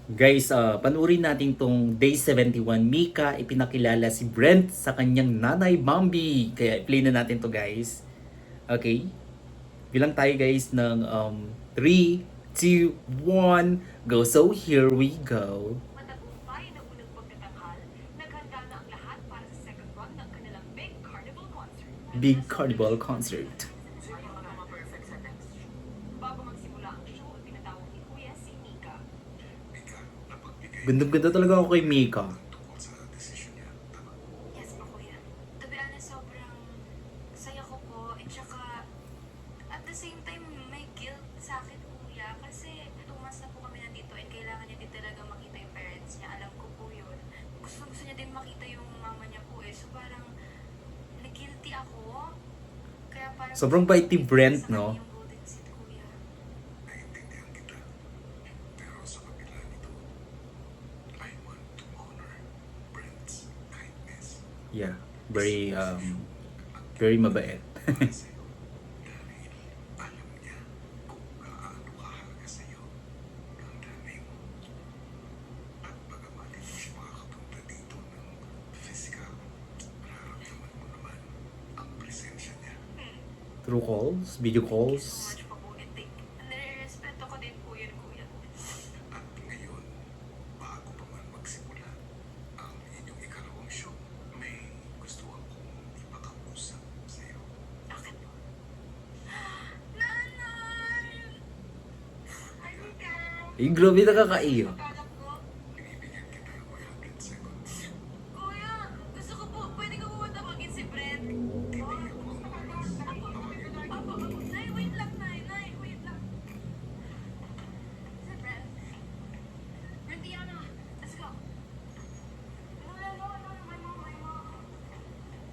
Guys, panurin natin tong Day 71. Mika, ipinakilala si Brent sa kanyang nanay Bambi. Kaya i-play na natin to guys. Okay? Bilang tayo guys ng 3, 2, 1, go. So here we go. Matagumpay na unang pagtatanghal, naghanda na ang lahat para sa second run ng kanilang Big Carnival Concert. Big Carnival Concert. Bago magsimula ang show, pinatawag ni Kuya si Mika. Ganda-ganda talaga ako kay Mika. Yes po, Kuya. To be honest, sobrang saya ko po. At saka, at the same time, may guilt sa akin, Kuya. Kasi 2 months na po kami nandito and kailangan niya din talaga makita yung parents niya. Alam ko po yun. Gusto niya din makita yung mama niya po eh. So parang, nag-guilty ako. Kaya parang Sobrang bait ni Brent, sa no? kanya yung golden seat, Kuya. Naiintindihan kita. Pero sa kabila nito, I want to honor Brent's kindness. Yeah, very mabait. Para sa'yo. Dahil alam niya kung gaano kahalaga sa'yo ang nanay mo. At bagamat hindi siya makakapunta dito ng physical, nararamdaman mo naman ang presensya niya. Through calls, video Thank you so calls. much po po. And nare-respeto ko din po yun, Kuya. At ngayon, bago pa man magsimula ang inyong ikalawang show, may gusto akong ipakausap sa'yo. Bakit po? Nanay! Ay, Mika! Eh, grabe nakakaiyak. Akala ko, Binibigyan kita ng 100 seconds. Kuya, gusto ko po, pwede ko po tawagin si Brent. Titignan mo ang oras. Apo, Nay, wait lang, Nay, wait lang. Si Brent. Brent, Diana, let's go. No, my mom.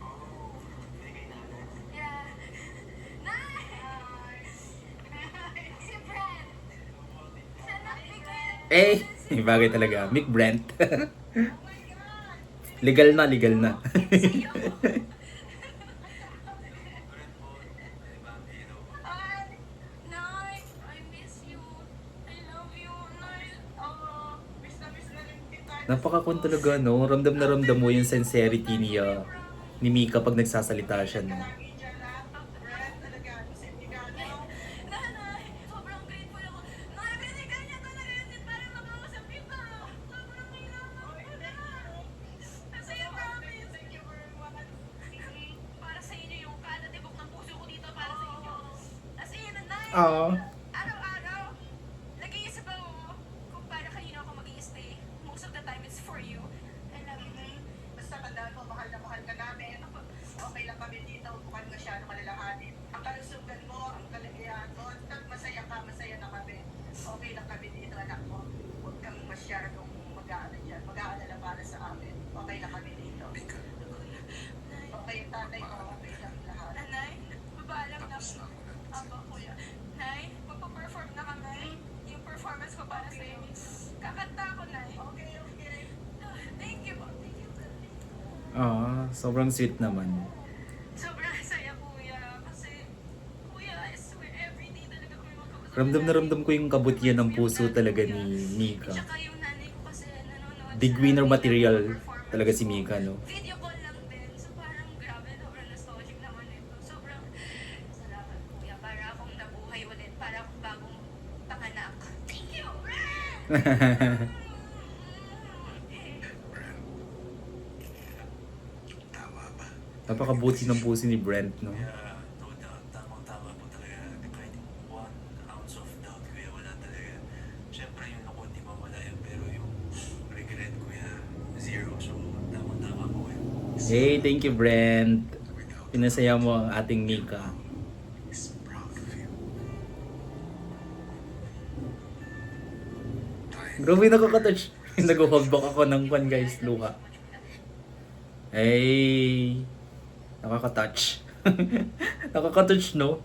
Oh, binigay na agad. Yeah. Nay! Si Brent. Siya na, Eh, bagay talaga. Mick Brent. legal na. Ay, Nay, I miss you. I love you, Nay. Miss na rin kita. Napaka-kun talaga, no? Ramdam na ramdam mo yung sincerity ni Mika pag nagsasalita siya, no? Nanay, sobrang grateful ako. Nay, binigay niya talaga yun din para makausap kita. Sobrang kailangan ko na. Kasi yung promise. Thank you very much. Para sa inyo yung kalatibok ng puso ko dito para sa inyo. As in, Nay, araw-araw, nag-iisip ako kung para kanino ako mag-i-stay. Most of the time, it's for you. I love you, Nay. Basta tandaan mo, mahal na mahal ka namin. Okay lang kami dito, bukan masyado kalalahanin. Ang kalusugan mo, ang kalagayan mo, at masaya ka, masaya na kami. Okay lang kami dito, anak ko. Huwag kang masyadong mag-aalala para sa amin. Okay lang kami dito. Mika, Nay, Okay yung tatay mo, okay lang lahat. Nanay, babaalam na tapos na po. ako na. Apo, kuya. Nay, magpa-perform na kami. Yung performance ko para sa inyo. Kakanta ako, Nay. Okay. Thank you po. Thank you. Sobrang sweet naman. Sobrang saya, kuya. Kasi, kuya, I swear, everyday talaga kami magkakasama. Ramdam na ramdam ko yung kabutihan ng puso talaga ni Mika. Tsaka yung nanay ko kasi nanonood Big sa winner video material performance talaga si ko. Mika, no? Video call lang din. So parang grabe, sobrang nostalgic naman ito. Sobrang salamat, kuya. Para akong nabuhay ulit. Para akong bagong panganak. Thank you! Brent. Tama ba? Napakabuti ng puso ni Brent, no? Kaya, no doubt, tamang-tama po talaga. Kahit 1 ounce of doubt, kuya, wala talaga. Siyempre, yung lungkot, di mawala yan. Pero yung regret, kuya, 0. So, tamang-tama po yun. Hey, thank you, Brent. Without Pinasaya mo ang ating Mika. is proud of you. Dahil Grabe, nakaka-touch. Nag-hold back ako ng pan, guys, luha. Hey, nakaka-touch. Nakaka-touch, no?